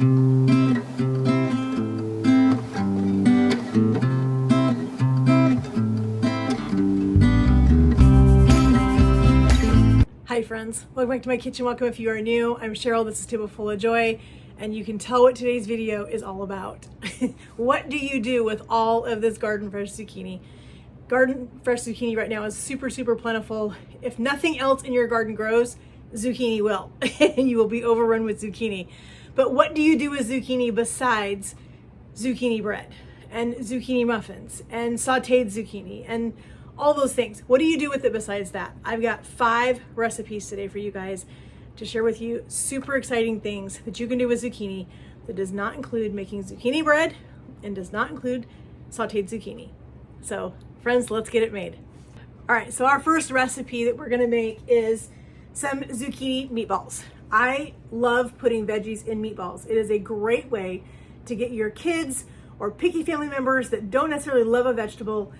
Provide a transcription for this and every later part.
Hi friends, welcome back to my kitchen. Welcome if you are new. I'm Cheryl, this is Table Full of Joy, and you can tell what today's video is all about. What do you do with all of this garden fresh zucchini? Garden fresh zucchini right now is super plentiful. If nothing else in your garden grows, zucchini will, and you will be overrun with zucchini. But what do you do with zucchini besides zucchini bread and zucchini muffins and sauteed zucchini and all those things? What do you do with it besides that? I've got 5 recipes today for you guys to share with you. Super exciting things that you can do with zucchini that does not include making zucchini bread and does not include sauteed zucchini. So friends, let's get it made. All right, so our first recipe that we're gonna make is some zucchini meatballs. I love putting veggies in meatballs. It is a great way to get your kids or picky family members that don't necessarily love a vegetable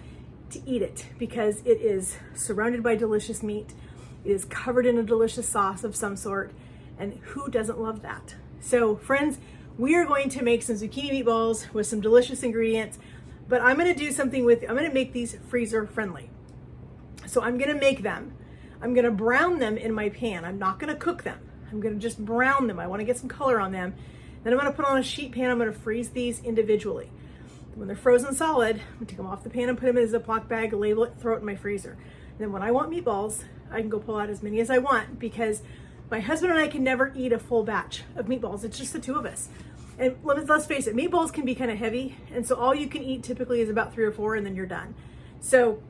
to eat it, because it is surrounded by delicious meat. It is covered in a delicious sauce of some sort, and who doesn't love that? So friends, we are going to make some zucchini meatballs with some delicious ingredients, but I'm gonna do something with, I'm gonna make these freezer friendly. So I'm gonna make them. I'm gonna brown them in my pan. I'm not gonna cook them. I'm gonna just brown them. I wanna get some color on them. Then I'm gonna put on a sheet pan. I'm gonna freeze these individually. When they're frozen solid, I'm gonna take them off the pan and put them in a Ziploc bag, label it, throw it in my freezer. And then when I want meatballs, I can go pull out as many as I want, because my husband and I can never eat a full batch of meatballs. It's just the two of us. And let's face it, meatballs can be kind of heavy. And so all you can eat typically is about 3 or 4 and then you're done. So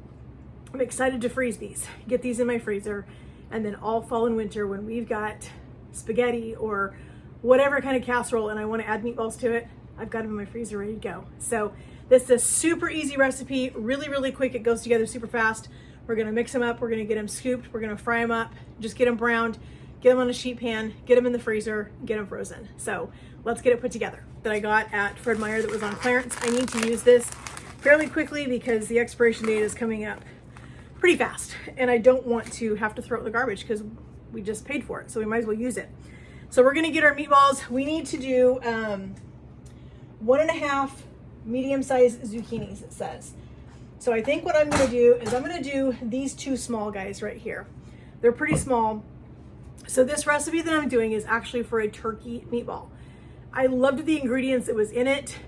I'm excited to freeze these, get these in my freezer. And then all fall and winter, when we've got spaghetti or whatever kind of casserole and I want to add meatballs to it, I've got them in my freezer ready to go. So this is a super easy recipe, really quick. It goes together super fast. We're gonna mix them up. We're gonna get them scooped. We're gonna fry them up, just get them browned, get them on a sheet pan, get them in the freezer, get them frozen. So let's get it put together. That I got at Fred Meyer that was on clearance. I need to use this fairly quickly because the expiration date is coming up pretty fast. And I don't want to have to throw it in the garbage because we just paid for it. So we might as well use it. So we're gonna get our meatballs. We need to do 1.5 medium-sized zucchinis, it says. So I think what I'm gonna do is I'm gonna do these 2 small guys right here. They're pretty small. So this recipe that I'm doing is actually for a turkey meatball. I loved the ingredients that was in it,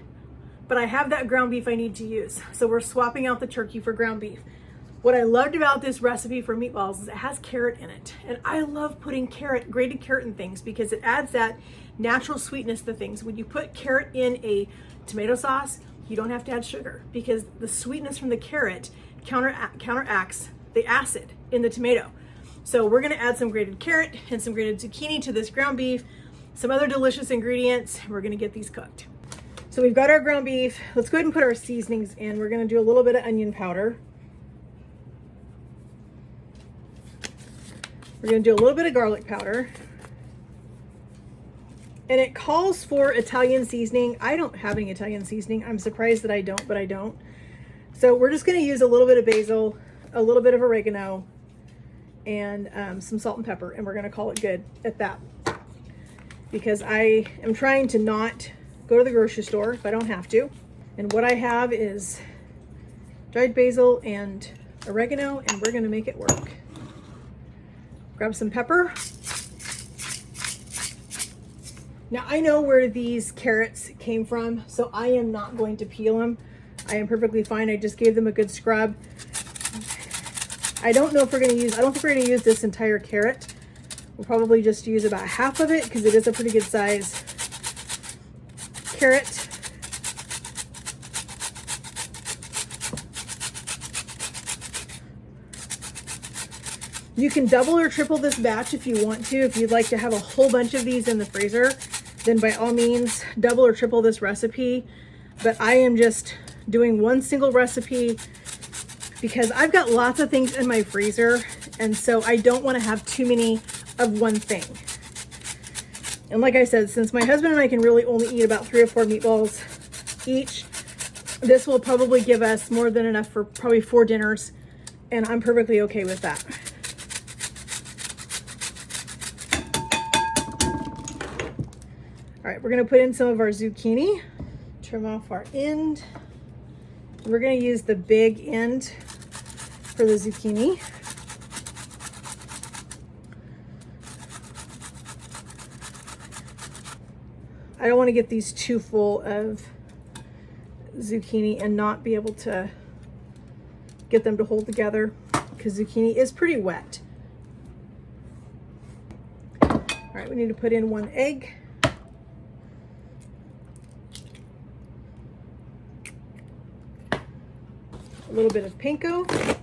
but I have that ground beef I need to use. So we're swapping out the turkey for ground beef. What I loved about this recipe for meatballs is it has carrot in it. And I love putting grated carrot in things because it adds that natural sweetness to things. When you put carrot in a tomato sauce, you don't have to add sugar because the sweetness from the carrot counteracts the acid in the tomato. So we're gonna add some grated carrot and some grated zucchini to this ground beef, some other delicious ingredients. We're gonna get these cooked. So we've got our ground beef. Let's go ahead and put our seasonings in. We're gonna do a little bit of onion powder. We're gonna do a little bit of garlic powder. And it calls for Italian seasoning. I don't have any Italian seasoning. I'm surprised that I don't, but I don't. So we're just gonna use a little bit of basil, a little bit of oregano, and some salt and pepper, and we're gonna call it good at that. Because I am trying to not go to the grocery store if I don't have to. And what I have is dried basil and oregano, and we're gonna make it work. Grab some pepper. Now I know where these carrots came from, so I am not going to peel them. I am perfectly fine. I just gave them a good scrub. I don't know if we're gonna use, I don't think we're gonna use this entire carrot. We'll probably just use about half of it because it is a pretty good size carrot. You can double or triple this batch if you want to. If you'd like to have a whole bunch of these in the freezer, then by all means, double or triple this recipe. But I am just doing one single recipe because I've got lots of things in my freezer. And so I don't want to have too many of one thing. And like I said, since my husband and I can really only eat about 3 or 4 meatballs each, this will probably give us more than enough for probably 4 dinners. And I'm perfectly okay with that. we're gonna put in some of our zucchini. Trim off our end. We're gonna use the big end for the zucchini. I don't want to get these too full of zucchini and not be able to get them to hold together because zucchini is pretty wet. All right, we need to put in 1 egg. A little bit of panko.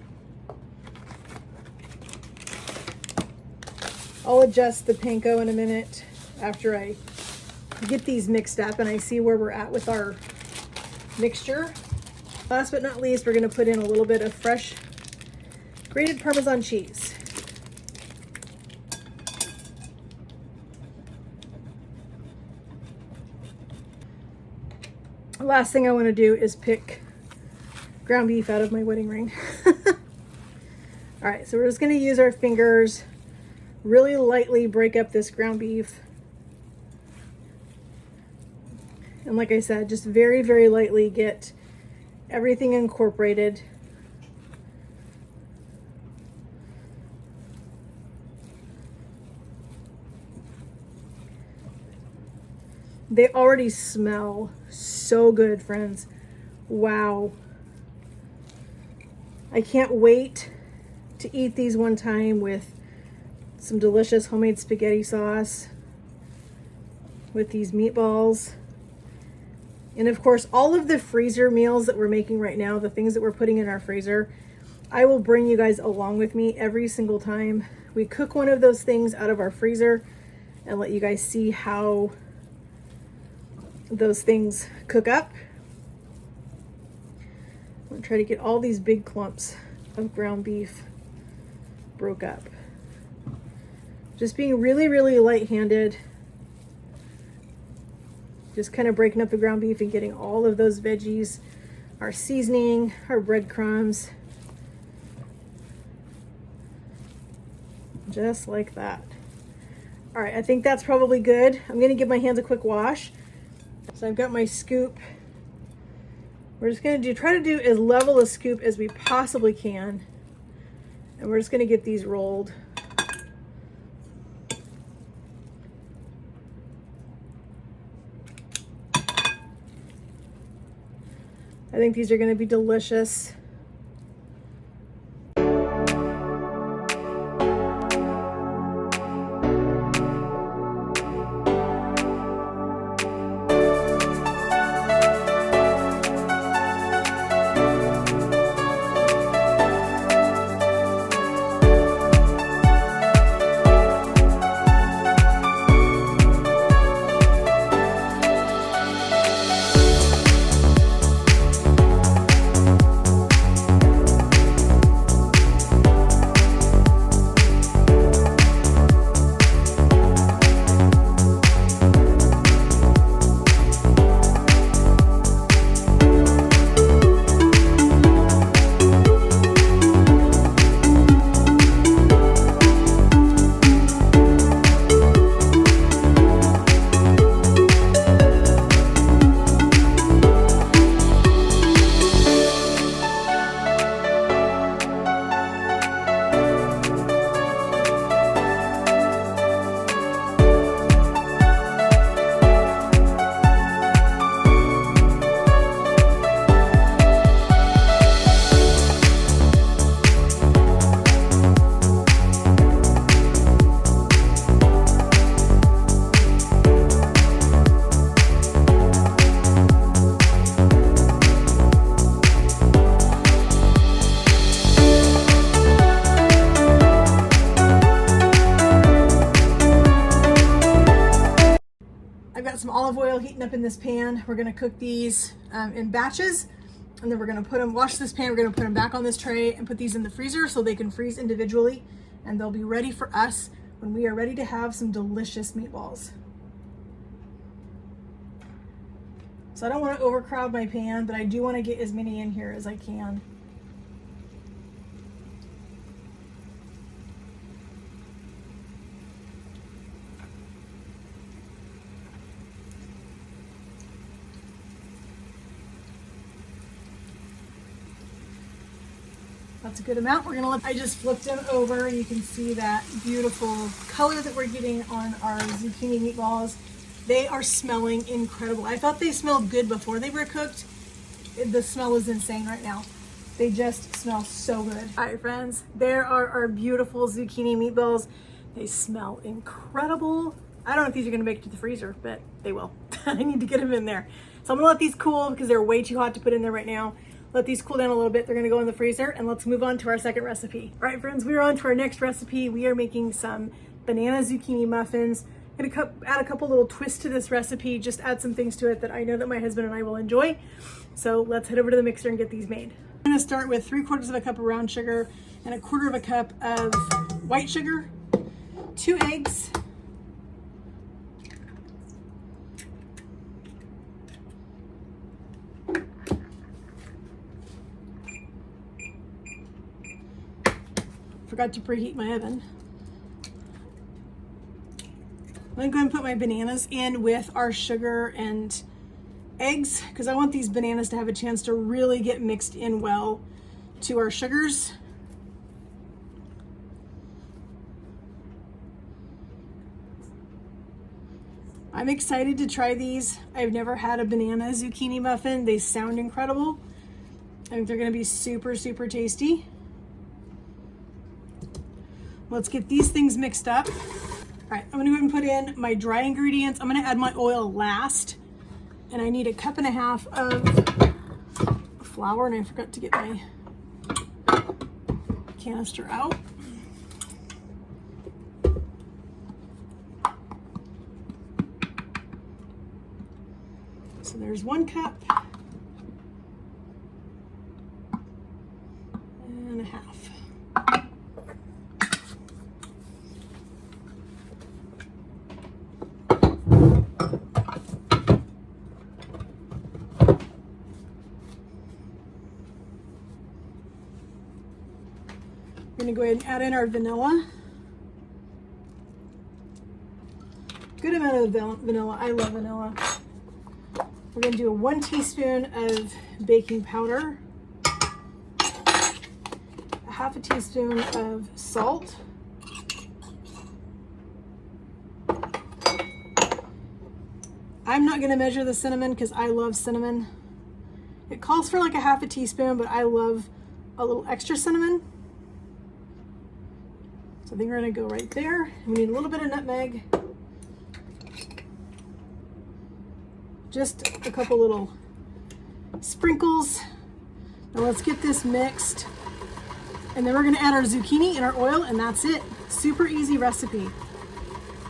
I'll adjust the panko in a minute after I get these mixed up and I see where we're at with our mixture. Last but not least, we're going to put in a little bit of fresh grated Parmesan cheese. The last thing I want to do is pick ground beef out of my wedding ring. All right, so we're just going to use our fingers, really lightly break up this ground beef. And like I said, just very, very lightly get everything incorporated. They already smell so good, friends. Wow. I can't wait to eat these one time with some delicious homemade spaghetti sauce, with these meatballs. And of course, all of the freezer meals that we're making right now, the things that we're putting in our freezer, I will bring you guys along with me every single time we cook one of those things out of our freezer and let you guys see how those things cook up. I'm gonna try to get all these big clumps of ground beef broke up. Just being really, really light-handed. Just kind of breaking up the ground beef and getting all of those veggies, our seasoning, our breadcrumbs, just like that. All right, I think that's probably good. I'm gonna give my hands a quick wash. So I've got my scoop. We're just gonna try to do as level a scoop as we possibly can. And we're just gonna get these rolled. I think these are going to be delicious. Some olive oil heating up in this pan. We're going to cook these in batches, and then we're going to put them, wash this pan, we're going to put them back on this tray and put these in the freezer so they can freeze individually, and they'll be ready for us when we are ready to have some delicious meatballs. So I don't want to overcrowd my pan, but I do want to get as many in here as I can. That's a good amount. I just flipped them over and you can see that beautiful color that we're getting on our zucchini meatballs. They are smelling incredible. I thought they smelled good before they were cooked. The smell is insane right now. They just smell so good. All right, friends, there are our beautiful zucchini meatballs. They smell incredible. I don't know if these are gonna make it to the freezer, but they will. I need to get them in there. So I'm gonna let these cool because they're way too hot to put in there right now. Let these cool down a little bit. They're gonna go in the freezer, and let's move on to our second recipe. All right, friends, we are on to our next recipe. We are making some banana zucchini muffins. I'm gonna add a couple little twists to this recipe, just add some things to it that I know that my husband and I will enjoy. So let's head over to the mixer and get these made. I'm gonna start with 3/4 of a cup of brown sugar and 1/4 of a cup of white sugar, 2 eggs, forgot to preheat my oven. I'm gonna go ahead and put my bananas in with our sugar and eggs because I want these bananas to have a chance to really get mixed in well to our sugars. I'm excited to try these. I've never had a banana zucchini muffin. They sound incredible. I think they're gonna be super, super tasty. Let's get these things mixed up. All right, I'm gonna go ahead and put in my dry ingredients. I'm gonna add my oil last, and I need 1.5 cups of flour, and I forgot to get my canister out. So there's 1 cup and a half. We're gonna go ahead and add in our vanilla. Good amount of vanilla. I love vanilla. We're gonna do 1 teaspoon of baking powder, 1/2 teaspoon of salt, I'm not gonna measure the cinnamon because I love cinnamon. It calls for like 1/2 teaspoon, but I love a little extra cinnamon. So I think we're gonna go right there. We need a little bit of nutmeg. Just a couple little sprinkles. Now let's get this mixed. And then we're gonna add our zucchini and our oil, and that's it. Super easy recipe.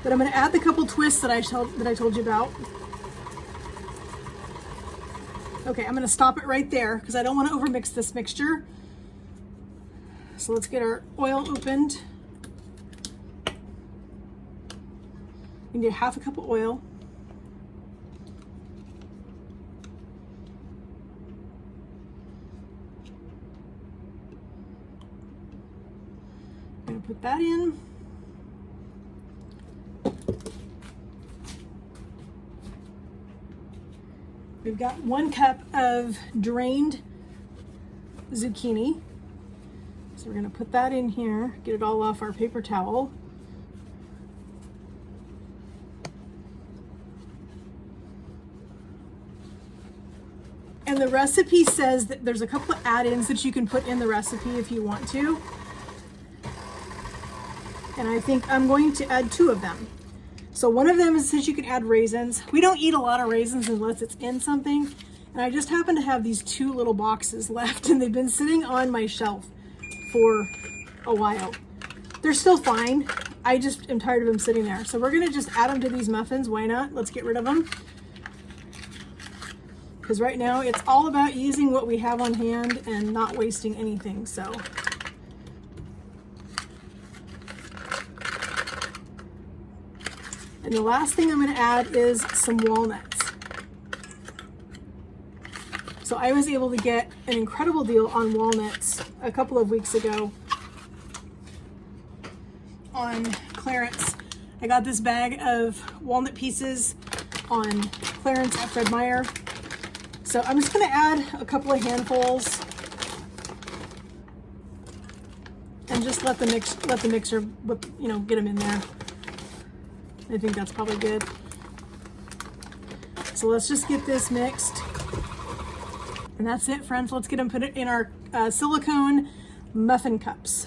But I'm gonna add the couple twists that I told you about. Okay, I'm gonna stop it right there because I don't wanna overmix this mixture. So let's get our oil opened. We need 1/2 cup of oil. I'm gonna put that in. We've got 1 cup of drained zucchini. So we're gonna put that in here, get it all off our paper towel. And the recipe says that there's a couple of add-ins that you can put in the recipe if you want to. And I think I'm going to add 2 of them. So one of them is that you can add raisins. We don't eat a lot of raisins unless it's in something. And I just happen to have these 2 little boxes left, and they've been sitting on my shelf for a while. They're still fine. I just am tired of them sitting there. So we're gonna just add them to these muffins. Why not? Let's get rid of them. Because right now it's all about using what we have on hand and not wasting anything. So and the last thing I'm going to add is some walnuts. So I was able to get an incredible deal on walnuts a couple of weeks ago on clearance. I got this bag of walnut pieces on clearance at Fred Meyer. So I'm just going to add a couple of handfuls. and just let the mixer whip, you know, get them in there. I think that's probably good. So let's just get this mixed. And that's it, friends. Let's get them put it in our silicone muffin cups.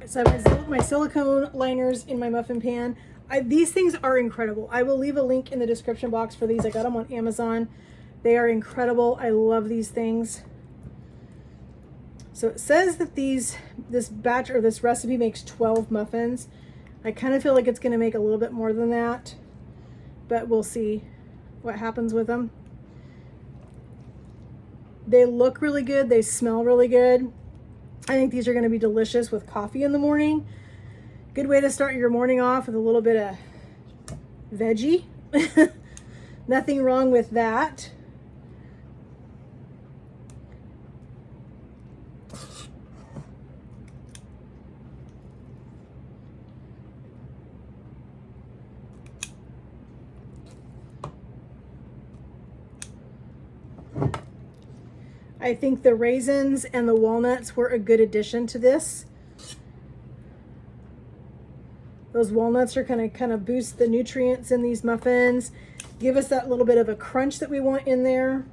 So I have my silicone liners in my muffin pan. These things are incredible. I will leave a link in the description box for these. I got them on Amazon. They are incredible. I love these things. So it says that this batch or this recipe makes 12 muffins. I kind of feel like it's going to make a little bit more than that, but we'll see what happens with them. They look really good. They smell really good. I think these are going to be delicious with coffee in the morning. Good way to start your morning off with a little bit of veggie. Nothing wrong with that. I think the raisins and the walnuts were a good addition to this. Those walnuts are going to kind of boost the nutrients in these muffins, give us that little bit of a crunch that we want in there.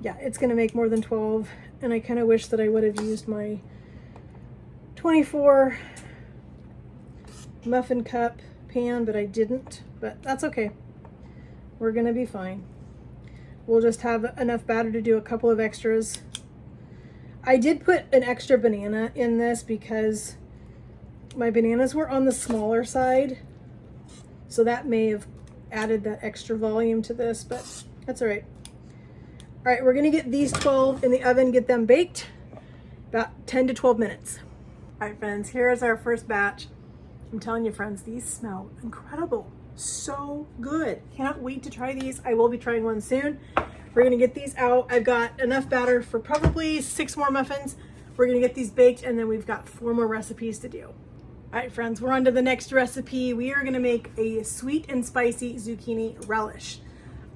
Yeah, it's going to make more than 12, and I kind of wish that I would have used my 24 muffin cup pan, but I didn't. But that's okay. We're gonna be fine. We'll just have enough batter to do a couple of extras. I did put an extra banana in this because my bananas were on the smaller side, so that may have added that extra volume to this, but that's all right. All right, we're gonna get these 12 in the oven, get them baked about 10 to 12 minutes. All right, friends, here is our first batch. I'm telling you, friends, these smell incredible. So good. Cannot wait to try these. I will be trying one soon. We're gonna get these out. I've got enough batter for probably 6 more muffins. We're gonna get these baked, and then we've got 4 more recipes to do. All right, friends, we're on to the next recipe. We are gonna make a sweet and spicy zucchini relish.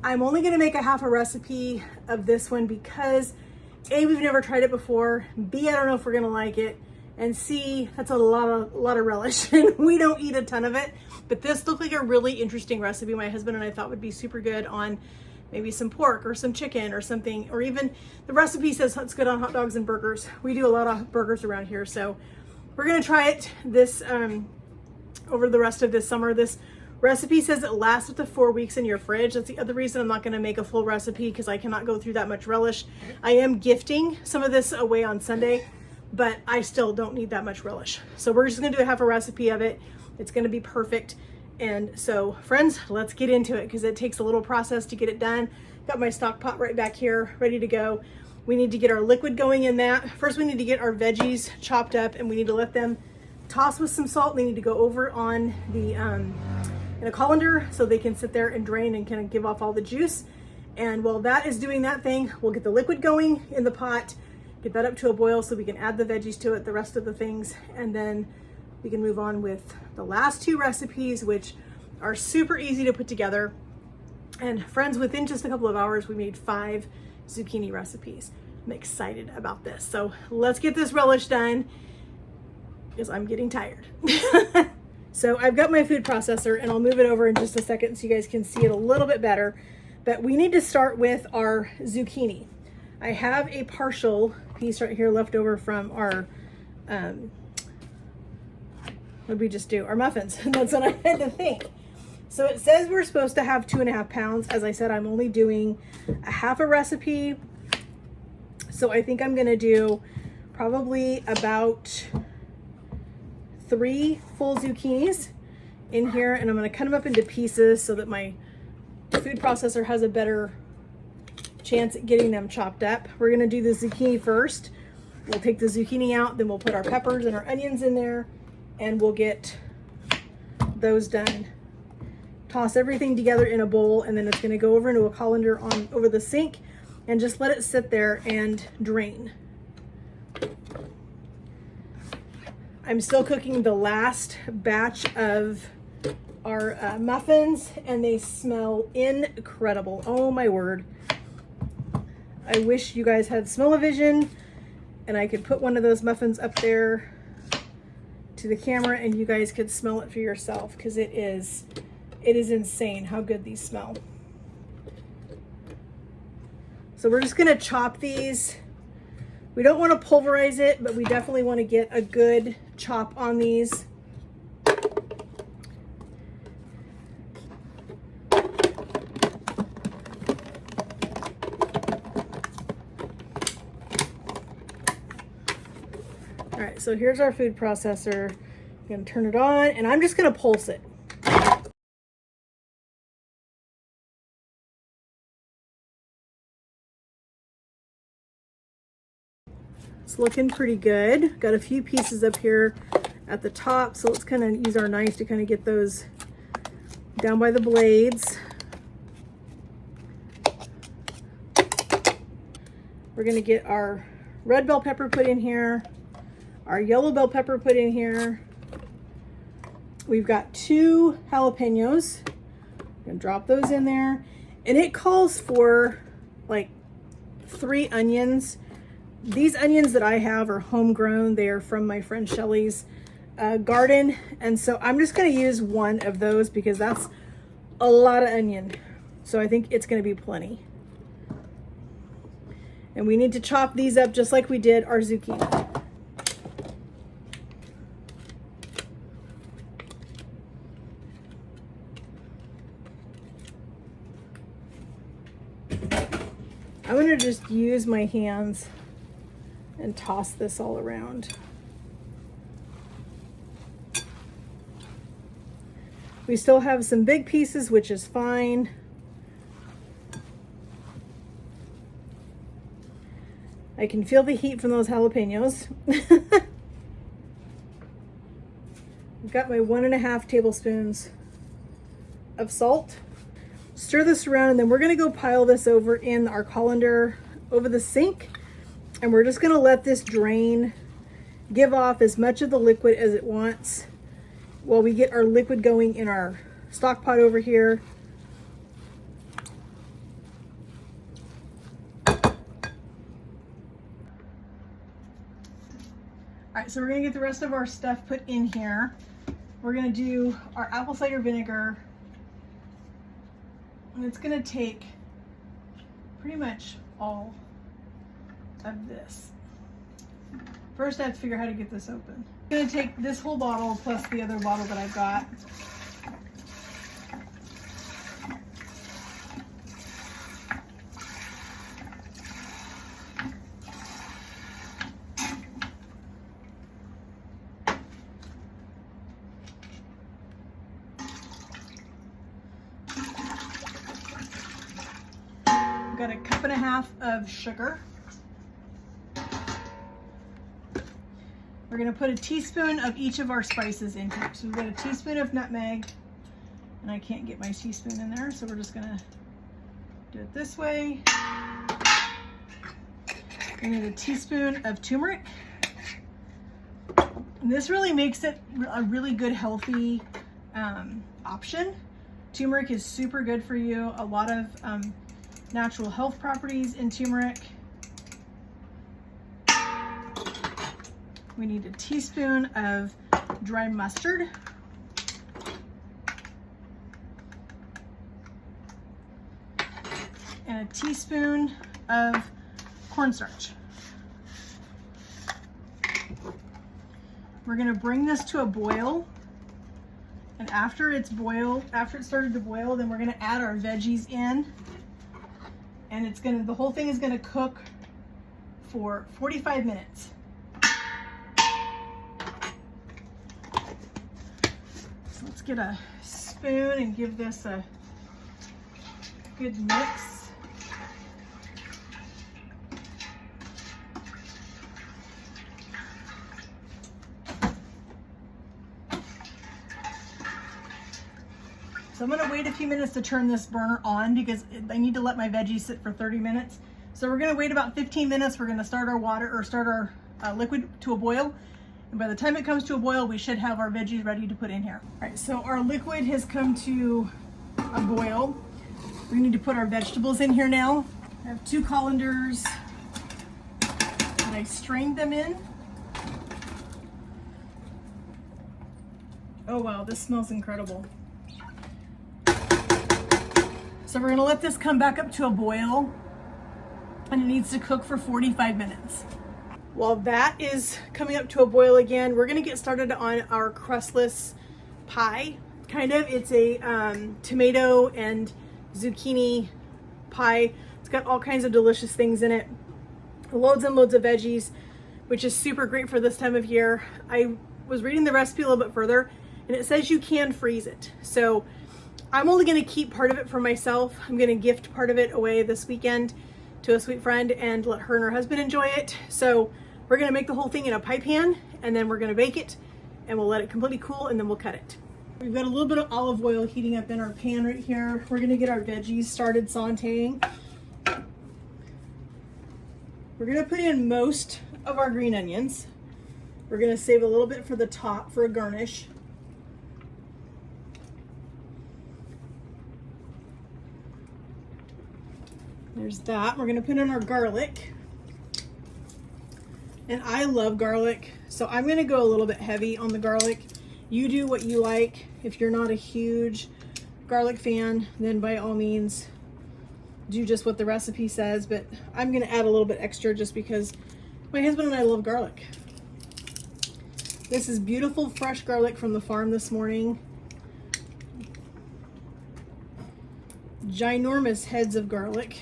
I'm only gonna make a half a recipe of this one because A, we've never tried it before. B, I don't know if we're gonna like it. And C, that's a lot of relish, and we don't eat a ton of it. But this looked like a really interesting recipe my husband and I thought would be super good on maybe some pork or some chicken or something, or even the recipe says it's good on hot dogs and burgers. We do a lot of burgers around here, so we're gonna try it this over the rest of this summer. This recipe says it lasts up to 4 weeks in your fridge. That's the other reason I'm not gonna make a full recipe, because I cannot go through that much relish. I am gifting some of this away on Sunday, but I still don't need that much relish. So we're just gonna do a half a recipe of it. It's gonna be perfect. And so, friends, let's get into it, because it takes a little process to get it done. Got my stock pot right back here, ready to go. We need to get our liquid going in that. First, we need to get our veggies chopped up, and we need to let them toss with some salt. They need to go over on the in a colander so they can sit there and drain and kind of give off all the juice. And while that is doing that thing, we'll get the liquid going in the pot, get that up to a boil so we can add the veggies to it, the rest of the things, and then we can move on with the last 2 recipes, which are super easy to put together. And friends, within just a couple of hours, we made 5 zucchini recipes. I'm excited about this. So let's get this relish done, because I'm getting tired. So I've got my food processor, and I'll move it over in just a second so you guys can see it a little bit better. But we need to start with our zucchini. I have a partial piece right here left over from our, what did we just do? Our muffins. That's what I had to think. So it says we're supposed to have 2.5 pounds. As I said, I'm only doing a half a recipe. So I think I'm gonna do probably about 3 full zucchinis in here, and I'm gonna cut them up into pieces so that my food processor has a better chance at getting them chopped up. We're gonna do the zucchini first. We'll take the zucchini out, then we'll put our peppers and our onions in there, and we'll get those done. Toss everything together in a bowl, and then it's gonna go over into a colander on over the sink and just let it sit there and drain. I'm still cooking the last batch of our muffins, and they smell incredible. Oh my word. I wish you guys had smell-o-vision and I could put one of those muffins up there to the camera and you guys could smell it for yourself, because it is insane how good these smell. So we're just gonna chop these. We don't want to pulverize it, but we definitely want to get a good chop on these. All right, so here's our food processor. I'm gonna turn it on and I'm just gonna pulse it. It's looking pretty good. Got a few pieces up here at the top, so let's kind of use our knife to kind of get those down by the blades. We're gonna get our red bell pepper put in here, our yellow bell pepper put in here. We've got 2 jalapenos. I'm gonna drop those in there. And it calls for like 3 onions. These onions that I have are homegrown. They are from my friend Shelly's garden. And so I'm just gonna use 1 of those because that's a lot of onion. So I think it's gonna be plenty. And we need to chop these up just like we did our zucchini. I'm gonna just use my hands and toss this all around. We still have some big pieces, which is fine. I can feel the heat from those jalapenos. I've got my 1.5 tablespoons of salt. Stir this around, and then we're gonna go pile this over in our colander over the sink. And we're just gonna let this drain, give off as much of the liquid as it wants while we get our liquid going in our stock pot over here. All right, so we're gonna get the rest of our stuff put in here. We're gonna do our apple cider vinegar, and it's gonna take pretty much all of this. First, I have to figure out how to get this open. I'm gonna take this whole bottle plus the other bottle that I've got. I've got a 1.5 cups of sugar. We're gonna put a teaspoon of each of our spices in here. So we've got a teaspoon of nutmeg, and I can't get my teaspoon in there, so we're just gonna do it this way. We need a teaspoon of turmeric. And this really makes it a really good, healthy option. Turmeric is super good for you. A lot of natural health properties in turmeric. We need a teaspoon of dry mustard. And a teaspoon of cornstarch. We're gonna bring this to a boil. And after it started to boil, then we're gonna add our veggies in. And the whole thing is gonna cook for 45 minutes. Let's get a spoon and give this a good mix. So I'm gonna wait a few minutes to turn this burner on because I need to let my veggies sit for 30 minutes. So we're gonna wait about 15 minutes. We're gonna start our liquid to a boil. And by the time it comes to a boil, we should have our veggies ready to put in here. All right, so our liquid has come to a boil. We need to put our vegetables in here now. I have 2 colanders and I strained them in. Oh wow, this smells incredible. So we're gonna let this come back up to a boil, and it needs to cook for 45 minutes. While that is coming up to a boil again, we're gonna get started on our crustless pie. Kind of, it's a tomato and zucchini pie. It's got all kinds of delicious things in it. Loads and loads of veggies, which is super great for this time of year. I was reading the recipe a little bit further, and it says you can freeze it. So I'm only gonna keep part of it for myself. I'm gonna gift part of it away this weekend to a sweet friend and let her and her husband enjoy it. So we're gonna make the whole thing in a pie pan, and then we're gonna bake it, and we'll let it completely cool, and then we'll cut it. We've got a little bit of olive oil heating up in our pan right here. We're gonna get our veggies started sauteing. We're gonna put in most of our green onions. We're gonna save a little bit for the top for a garnish. There's that. We're gonna put in our garlic. And I love garlic, so I'm gonna go a little bit heavy on the garlic. You do what you like. If you're not a huge garlic fan, then by all means, do just what the recipe says, but I'm gonna add a little bit extra just because my husband and I love garlic. This is beautiful fresh garlic from the farm this morning. Ginormous heads of garlic.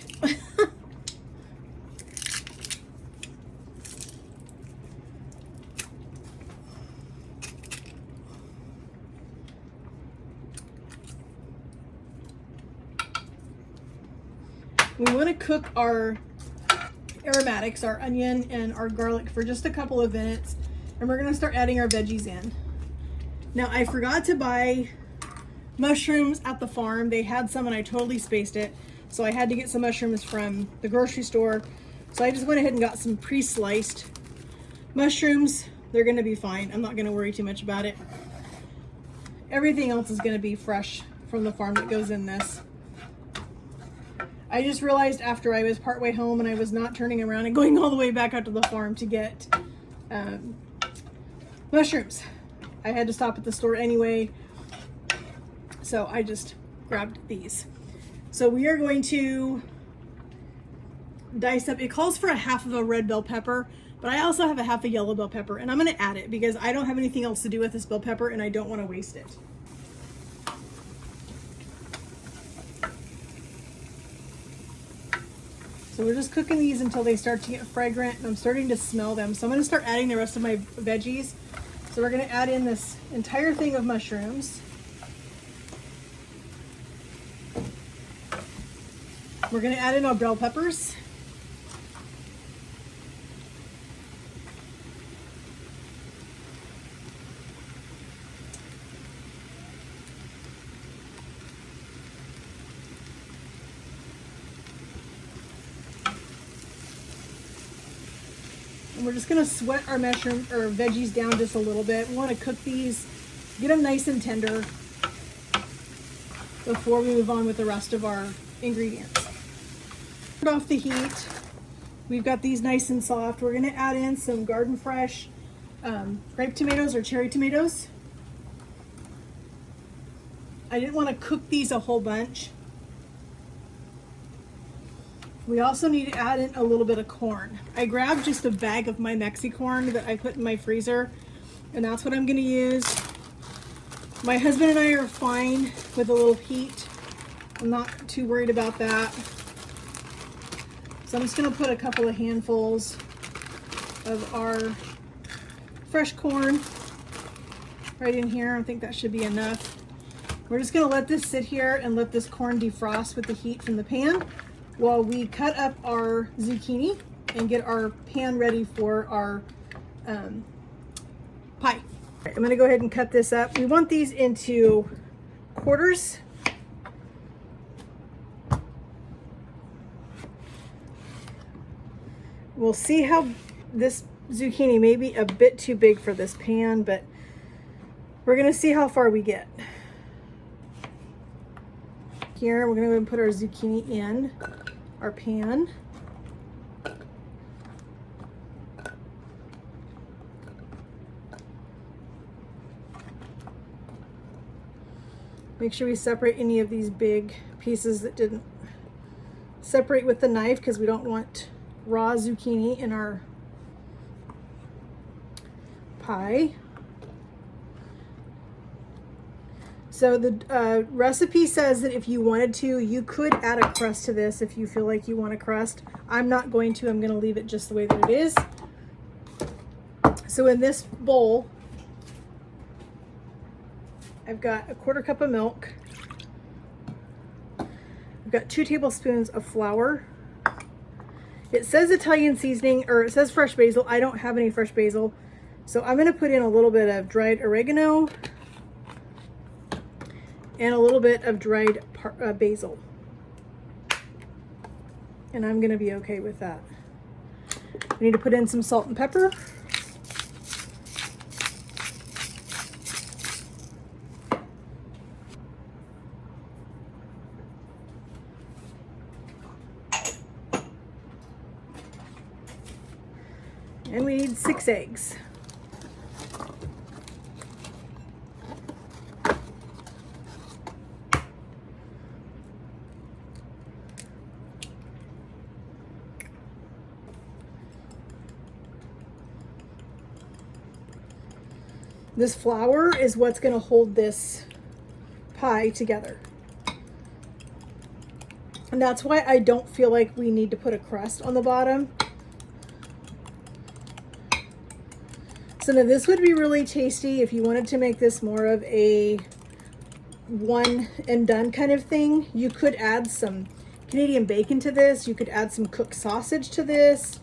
We want to cook our aromatics, our onion and our garlic, for just a couple of minutes, and we're going to start adding our veggies in. Now, I forgot to buy mushrooms at the farm. They had some and I totally spaced it, so I had to get some mushrooms from the grocery store. So I just went ahead and got some pre-sliced mushrooms. They're going to be fine. I'm not going to worry too much about it. Everything else is going to be fresh from the farm that goes in this. I just realized after I was partway home and I was not turning around and going all the way back out to the farm to get mushrooms. I had to stop at the store anyway, so I just grabbed these. So we are going to dice up, it calls for a half of a red bell pepper, but I also have a half a yellow bell pepper, and I'm gonna add it because I don't have anything else to do with this bell pepper and I don't wanna waste it. So we're just cooking these until they start to get fragrant, and I'm starting to smell them. So I'm gonna start adding the rest of my veggies. So we're gonna add in this entire thing of mushrooms. We're gonna add in our bell peppers. And we're just gonna sweat our mushroom or veggies down just a little bit. We wanna cook these, get them nice and tender before we move on with the rest of our ingredients. Turn off the heat. We've got these nice and soft. We're gonna add in some garden fresh grape tomatoes or cherry tomatoes. I didn't want to cook these a whole bunch. We also need to add in a little bit of corn. I grabbed just a bag of my Mexicorn that I put in my freezer, and that's what I'm gonna use. My husband and I are fine with a little heat. I'm not too worried about that. So I'm just gonna put a couple of handfuls of our fresh corn right in here. I think that should be enough. We're just gonna let this sit here and let this corn defrost with the heat from the pan while we cut up our zucchini and get our pan ready for our pie. I'm gonna go ahead and cut this up. We want these into quarters. We'll see how this zucchini may be a bit too big for this pan, but we're gonna see how far we get. Here, we're gonna go ahead and put our zucchini in. our pan. Make sure we separate any of these big pieces that didn't separate with the knife, because we don't want raw zucchini in our pie. So the recipe says that if you wanted to, you could add a crust to this if you feel like you want a crust. I'm not going to. I'm going to leave it just the way that it is. So in this bowl, I've got a 1/4 cup of milk. I've got 2 tablespoons of flour. It says Italian seasoning, or it says fresh basil. I don't have any fresh basil. So I'm going to put in a little bit of dried oregano and a little bit of dried basil. And I'm going to be okay with that. I need to put in some salt and pepper. And we need 6 eggs. This flour is what's going to hold this pie together. And that's why I don't feel like we need to put a crust on the bottom. So now this would be really tasty if you wanted to make this more of a one and done kind of thing. You could add some Canadian bacon to this. You could add some cooked sausage to this.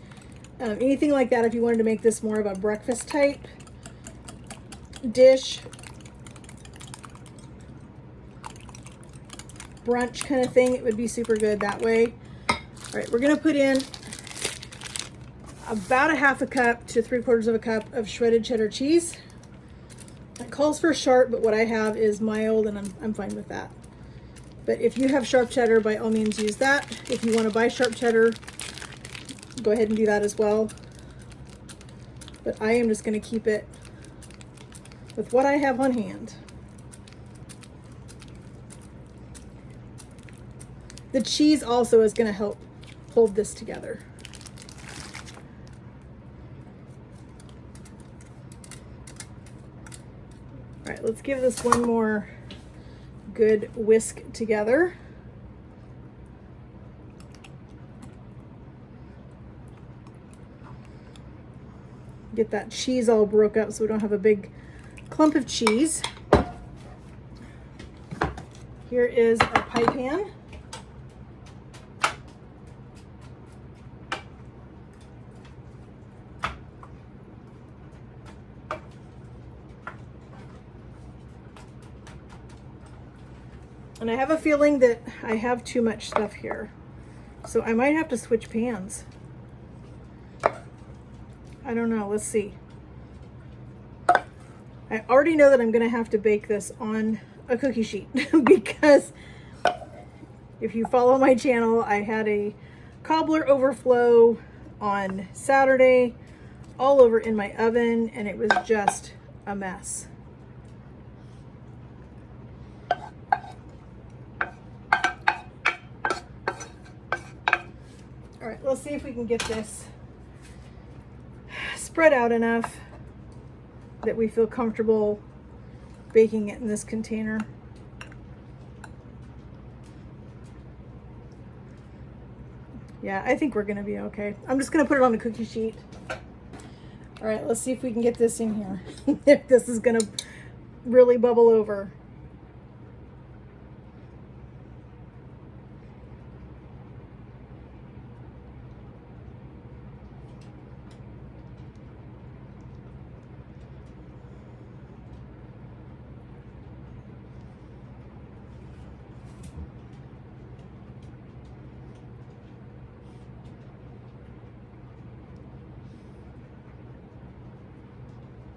Anything like that if you wanted to make this more of a breakfast type dish, brunch kind of thing. It would be super good that way. All right, we're gonna put in about a 1/2 cup to 3/4 cup of shredded cheddar cheese. It calls for sharp, but what I have is mild, and I'm fine with that. But if you have sharp cheddar, by all means use that. If you want to buy sharp cheddar, go ahead and do that as well. But I am just going to keep it with what I have on hand. The cheese also is going to help hold this together. All right, let's give this one more good whisk together. Get that cheese all broke up so we don't have a big clump of cheese. Here is our pie pan. And I have a feeling that I have too much stuff here, so I might have to switch pans. I don't know, let's see. I already know that I'm gonna have to bake this on a cookie sheet because if you follow my channel, I had a cobbler overflow on Saturday all over in my oven, and it was just a mess. All right, let's see if we can get this spread out enough that we feel comfortable baking it in this container. Yeah, I think we're gonna be okay. I'm just gonna put it on the cookie sheet. All right, let's see if we can get this in here. If this is gonna really bubble over.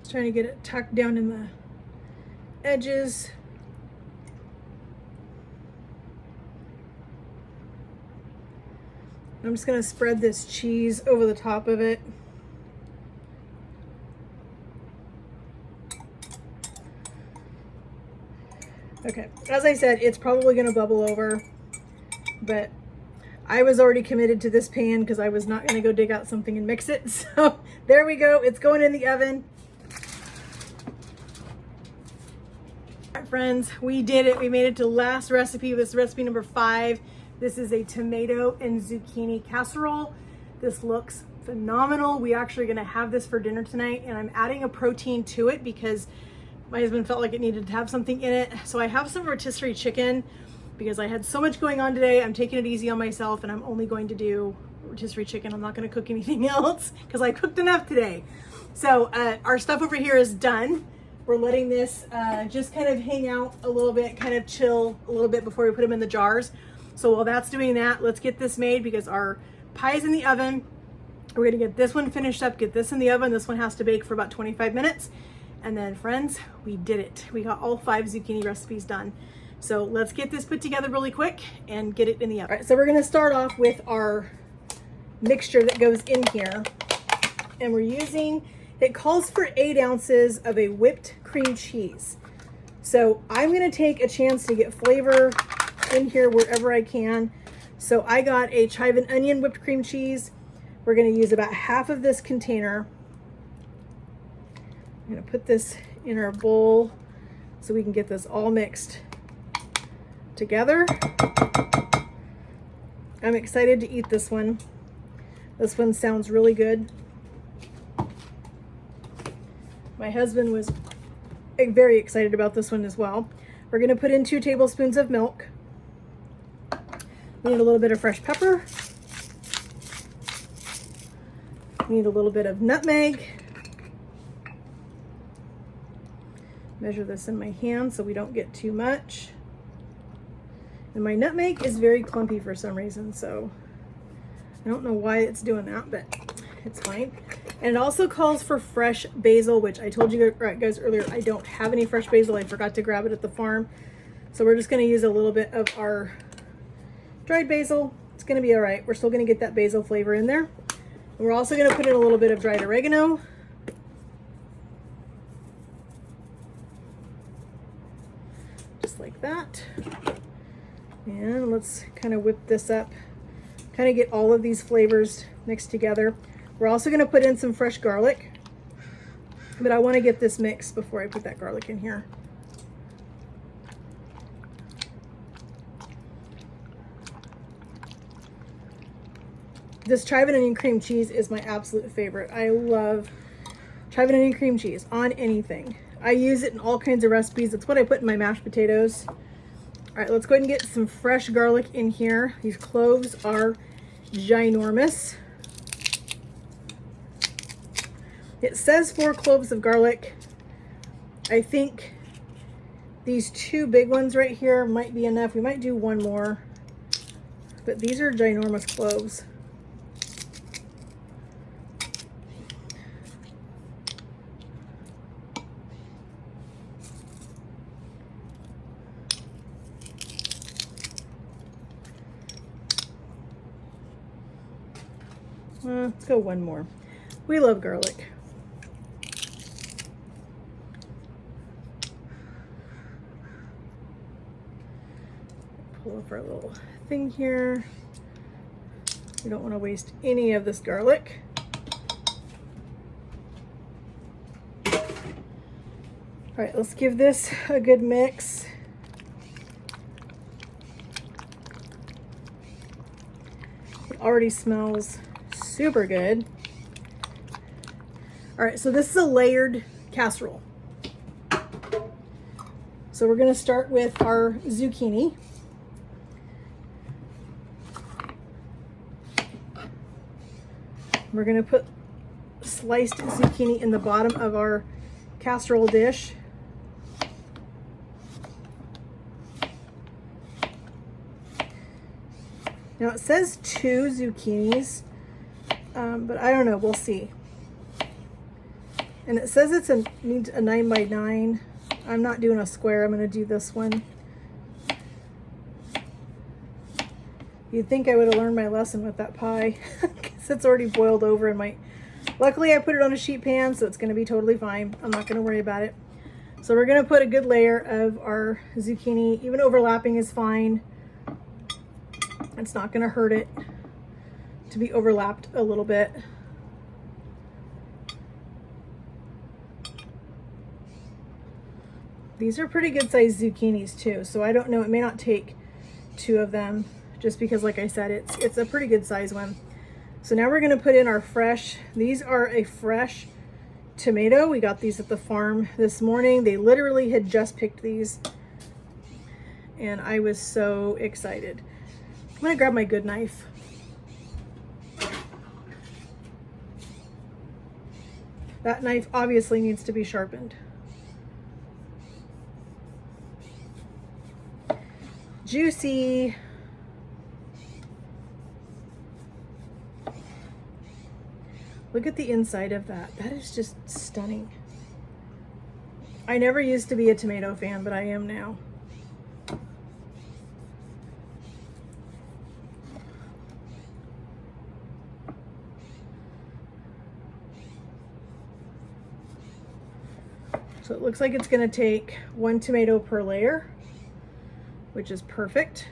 Trying to get it tucked down in the edges. I'm just gonna spread this cheese over the top of it. Okay, as I said, it's probably gonna bubble over, but I was already committed to this pan because I was not gonna go dig out something and mix it. So there we go, it's going in the oven. All right, friends, we did it. We made it to the last recipe. This is recipe number 5. This is a tomato and zucchini casserole. This looks phenomenal. We actually are gonna have this for dinner tonight, and I'm adding a protein to it because my husband felt like it needed to have something in it. So I have some rotisserie chicken because I had so much going on today. I'm taking it easy on myself and I'm only going to do rotisserie chicken. I'm not gonna cook anything else because I cooked enough today. So our stuff over here is done. We're letting this just kind of hang out a little bit, kind of chill a little bit before we put them in the jars. So while that's doing that, let's get this made because our pie is in the oven. We're gonna get this one finished up, get this in the oven. This one has to bake for about 25 minutes. And then friends, we did it. We got all 5 zucchini recipes done. So let's get this put together really quick and get it in the oven. All right, so we're gonna start off with our mixture that goes in here. And we're using, it calls for 8 ounces of a whipped cream cheese. So I'm gonna take a chance to get flavor in here wherever I can. So I got a chive and onion whipped cream cheese. We're gonna use about half of this container. I'm gonna put this in our bowl so we can get this all mixed together. I'm excited to eat this one. This one sounds really good. My husband was very excited about this one as well. We're gonna put in 2 tablespoons of milk. We need a little bit of fresh pepper. We need a little bit of nutmeg. Measure this in my hand so we don't get too much. And my nutmeg is very clumpy for some reason, so I don't know why it's doing that, but it's fine. And it also calls for fresh basil, which I told you guys earlier, I don't have any fresh basil. I forgot to grab it at the farm. So we're just gonna use a little bit of our dried basil. It's gonna be all right. We're still gonna get that basil flavor in there. And we're also gonna put in a little bit of dried oregano. Just like that. And let's kind of whip this up, kind of get all of these flavors mixed together. We're also going to put in some fresh garlic, but I want to get this mixed before I put that garlic in here. This chive and onion cream cheese is my absolute favorite. I love chive and onion cream cheese on anything. I use it in all kinds of recipes. It's what I put in my mashed potatoes. All right, let's go ahead and get some fresh garlic in here. These cloves are ginormous. It says 4 cloves of garlic. I think these 2 big ones right here might be enough. We might do 1 more, but these are ginormous cloves. Let's go 1 more. We love garlic. Pull up our little thing here. We don't want to waste any of this garlic. All right, let's give this a good mix. It already smells super good. All right, so this is a layered casserole. So we're gonna start with our zucchini. We're gonna put sliced zucchini in the bottom of our casserole dish. Now it says 2 zucchinis, but I don't know, we'll see. And it says it's needs a 9 by 9. I'm not doing a square, I'm gonna do this one. You'd think I would have learned my lesson with that pie because it's already boiled over in my... Luckily I put it on a sheet pan, so it's going to be totally fine. I'm not going to worry about it. So we're going to put a good layer of our zucchini. Even overlapping is fine. It's not going to hurt it to be overlapped a little bit. These are pretty good sized zucchinis too, so I don't know, it may not take 2 of them just because, like I said, it's a pretty good size one. So now we're going to put in our fresh, these are a fresh tomato. We got these at the farm this morning. They literally had just picked these and I was so excited. I'm going to grab my good knife. That knife obviously needs to be sharpened. Juicy. Look at the inside of that. That is just stunning. I never used to be a tomato fan, but I am now. So it looks like it's going to take 1 tomato per layer, which is perfect.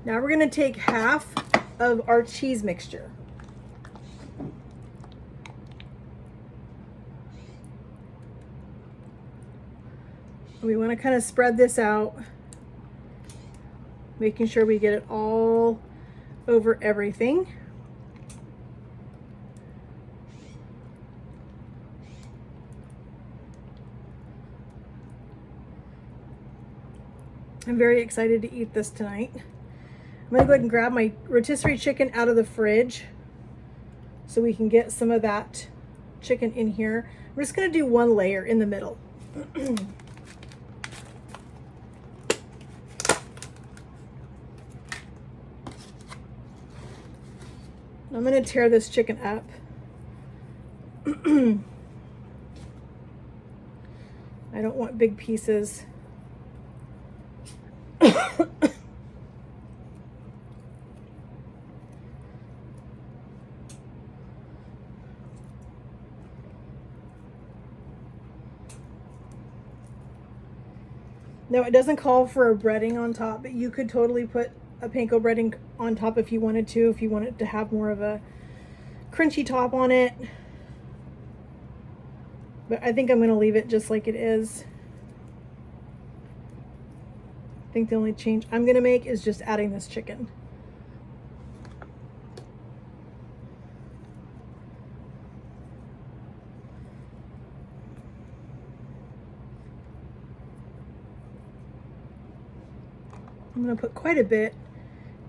Now we're going to take half of our cheese mixture. We want to kind of spread this out, making sure we get it all over everything. I'm very excited to eat this tonight. I'm gonna go ahead and grab my rotisserie chicken out of the fridge so we can get some of that chicken in here. I'm just gonna do 1 layer in the middle. I'm gonna tear this chicken up. I don't want big pieces. Now it doesn't call for a breading on top, but you could totally put a panko breading on top if you wanted to, if you wanted to have more of a crunchy top on it. But I think I'm going to leave it just like it is. I think the only change I'm going to make is just adding this chicken. I'm going to put quite a bit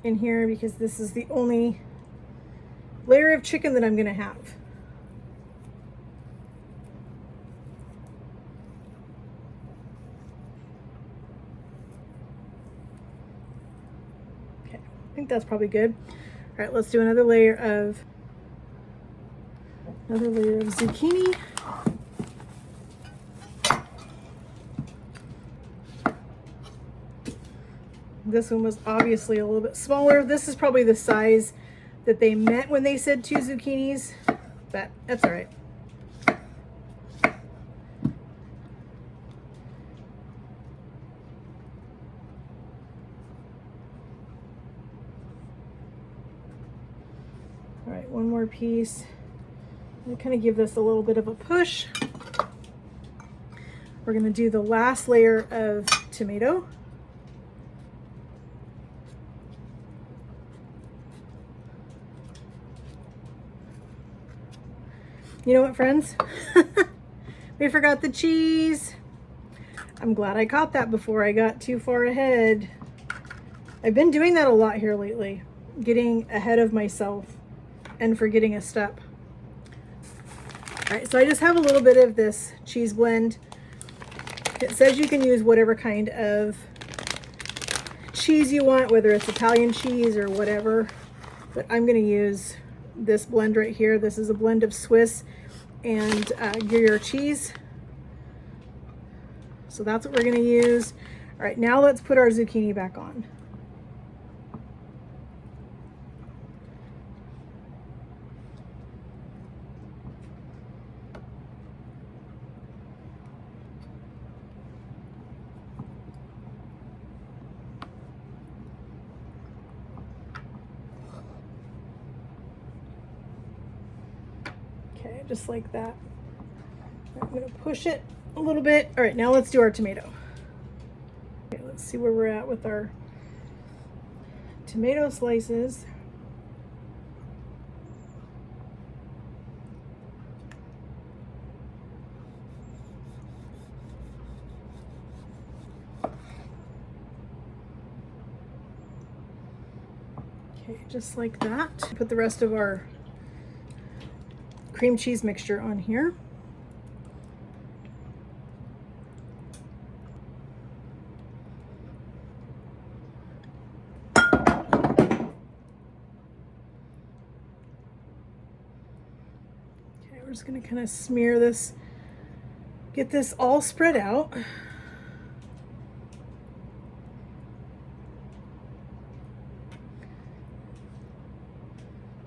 in here because this is the only layer of chicken that I'm going to have. Okay, I think that's probably good. All right, let's do another layer of zucchini. This one was obviously a little bit smaller. This is probably the size that they meant when they said 2 zucchinis, but that's all right. All right, 1 more piece. I'm gonna kind of give this a little bit of a push. We're gonna do the last layer of tomato. You know what, friends? We forgot the cheese. I'm glad I caught that before I got too far ahead. I've been doing that a lot here lately, getting ahead of myself and forgetting a step. All right, so I just have a little bit of this cheese blend. It says you can use whatever kind of cheese you want, whether it's Italian cheese or whatever, but I'm gonna use this blend right here. This is a blend of Swiss and Gruyere cheese. So that's what we're going to use. All right, now let's put our zucchini back on. Okay, just like that. I'm gonna push it a little bit. All right, now let's do our tomato. Okay, let's see where we're at with our tomato slices. Okay, just like that. Put the rest of our cream cheese mixture on here. We're just going to kind of smear this, get this all spread out.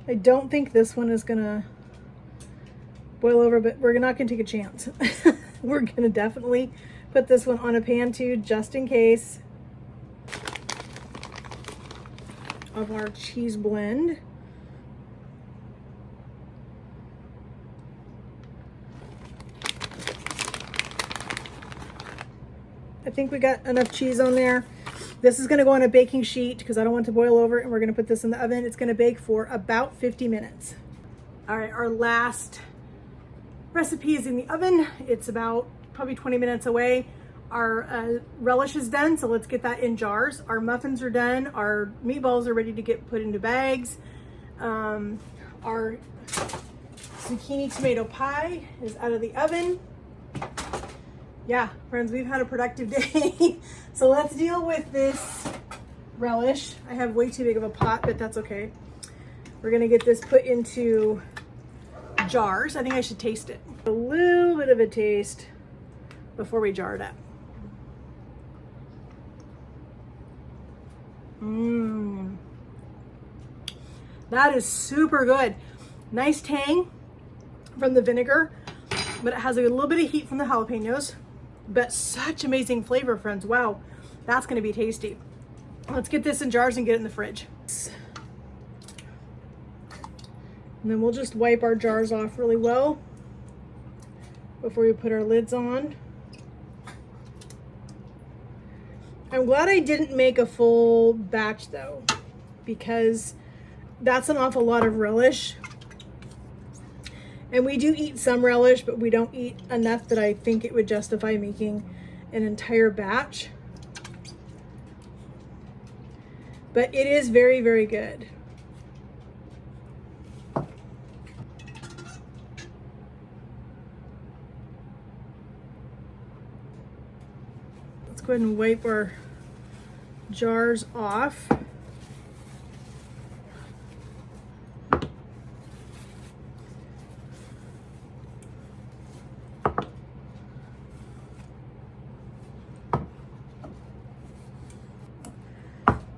I don't think this one is going to boil over, but we're not going to take a chance. We're going to definitely put this one on a pan too, just in case of our cheese blend. I think we got enough cheese on there. This is going to go on a baking sheet because I don't want it to boil over, and we're going to put this in the oven. It's going to bake for about 50 minutes. All right, our last recipe is in the oven. It's about probably 20 minutes away. Our relish is done, so let's get that in jars. Our muffins are done. Our meatballs are ready to get put into bags. Our zucchini tomato pie is out of the oven. Yeah, friends, we've had a productive day. So let's deal with this relish. I have way too big of a pot, but that's okay. We're gonna get this put into jars. I think I should taste it. A little bit of a taste before we jar it up. That is super good. Nice tang from the vinegar, but it has a little bit of heat from the jalapenos. But such amazing flavor, friends. Wow, that's gonna be tasty. Let's get this in jars and get it in the fridge. And then we'll just wipe our jars off really well before we put our lids on. I'm glad I didn't make a full batch though, because that's an awful lot of relish. And we do eat some relish, but we don't eat enough that I think it would justify making an entire batch. But it is very, very good. Let's go ahead and wipe our jars off.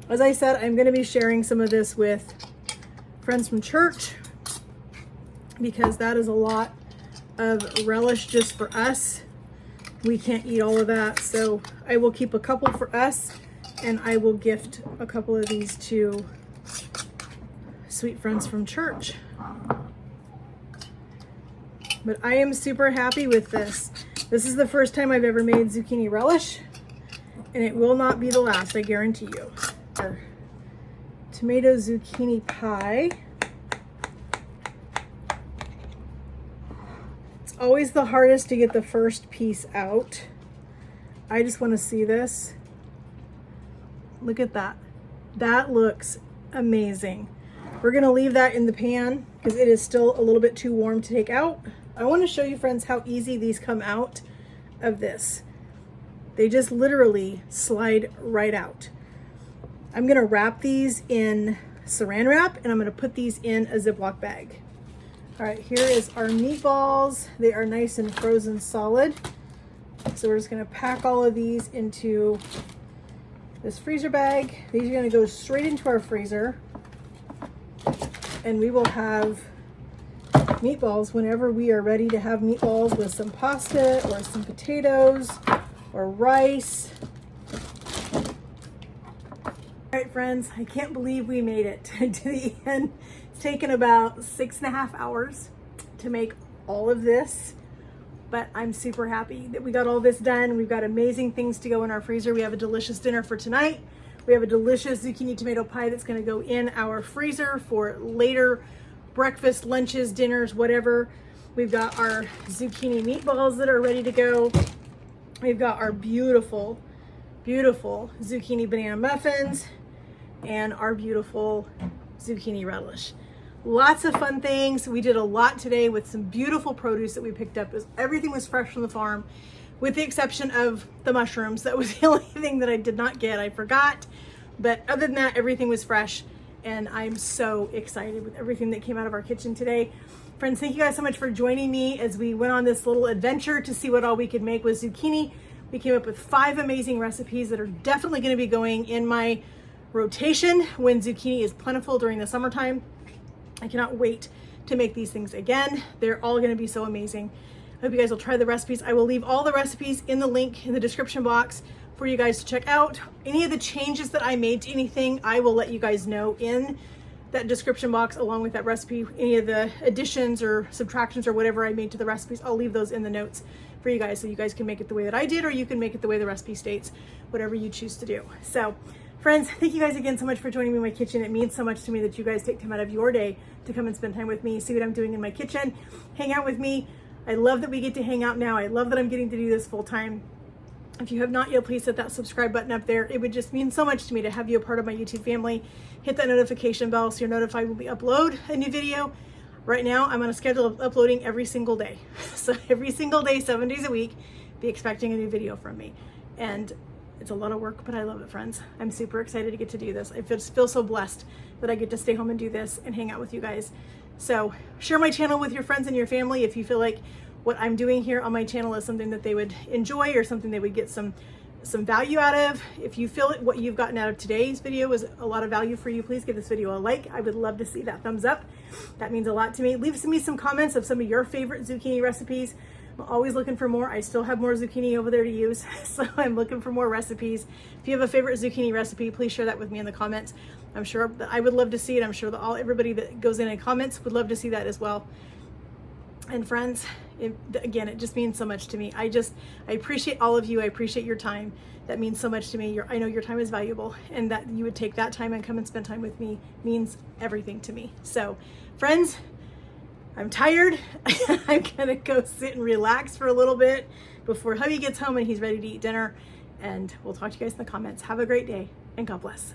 As I said, I'm going to be sharing some of this with friends from church because that is a lot of relish just for us. We can't eat all of that, so I will keep a couple for us, and I will gift a couple of these to sweet friends from church. But I am super happy with this. This is the first time I've ever made zucchini relish, and it will not be the last, I guarantee you. Our tomato zucchini pie. It's always the hardest to get the first piece out. I just want to see this. Look at that. That looks amazing. We're going to leave that in the pan because it is still a little bit too warm to take out. I want to show you, friends, how easy these come out of this. They just literally slide right out. I'm gonna wrap these in saran wrap and I'm gonna put these in a Ziploc bag. All right, here is our meatballs. They are nice and frozen solid. So we're just gonna pack all of these into this freezer bag. These are gonna go straight into our freezer, and we will have meatballs whenever we are ready to have meatballs with some pasta or some potatoes or rice. All right, friends, I can't believe we made it to the end. It's taken about 6.5 hours to make all of this, but I'm super happy that we got all this done. We've got amazing things to go in our freezer. We have a delicious dinner for tonight. We have a delicious zucchini tomato pie that's gonna go in our freezer for later breakfast, lunches, dinners, whatever. We've got our zucchini meatballs that are ready to go. We've got our beautiful, beautiful zucchini banana muffins and our beautiful zucchini relish. Lots of fun things. We did a lot today with some beautiful produce that we picked up. Everything was fresh from the farm, with the exception of the mushrooms. That was the only thing that I did not get. I forgot. But other than that, everything was fresh. And I'm so excited with everything that came out of our kitchen today. Friends, thank you guys so much for joining me as we went on this little adventure to see what all we could make with zucchini. We came up with 5 amazing recipes that are definitely going to be going in my rotation when zucchini is plentiful during the summertime. I cannot wait to make these things again. They're all going to be so amazing. I hope you guys will try the recipes. I will leave all the recipes in the link in the description box for you guys to check out. Any of the changes that I made to anything, I will let you guys know in that description box along with that recipe. Any of the additions or subtractions or whatever I made to the recipes, I'll leave those in the notes for you guys so you guys can make it the way that I did, or you can make it the way the recipe states, whatever you choose to do. So friends, thank you guys again so much for joining me in my kitchen. It means so much to me that you guys take time out of your day to come and spend time with me, see what I'm doing in my kitchen, hang out with me. I love that we get to hang out now. I love that I'm getting to do this full time. If you have not yet, please hit that subscribe button up there. It would just mean so much to me to have you a part of my YouTube family. Hit that notification bell so you're notified when we upload a new video. Right now, I'm on a schedule of uploading every single day. So every single day, 7 days a week, be expecting a new video from me. And it's a lot of work, but I love it, friends. I'm super excited to get to do this. I just feel so blessed that I get to stay home and do this and hang out with you guys. So share my channel with your friends and your family if you feel like what I'm doing here on my channel is something that they would enjoy or something they would get some value out of. If you feel what you've gotten out of today's video was a lot of value for you, please give this video a like. I would love to see that thumbs up. That means a lot to me. Leave me some comments of some of your favorite zucchini recipes. I'm always looking for more. I still have more zucchini over there to use, so I'm looking for more recipes. If you have a favorite zucchini recipe, please share that with me in the comments. I'm sure that I would love to see it. I'm sure that everybody that goes in and comments would love to see that as well. And friends, again, it just means so much to me. I appreciate all of you. I appreciate your time. That means so much to me. I know your time is valuable, and that you would take that time and come and spend time with me means everything to me. So friends, I'm tired. I'm gonna go sit and relax for a little bit before hubby gets home and he's ready to eat dinner. And we'll talk to you guys in the comments. Have a great day and God bless.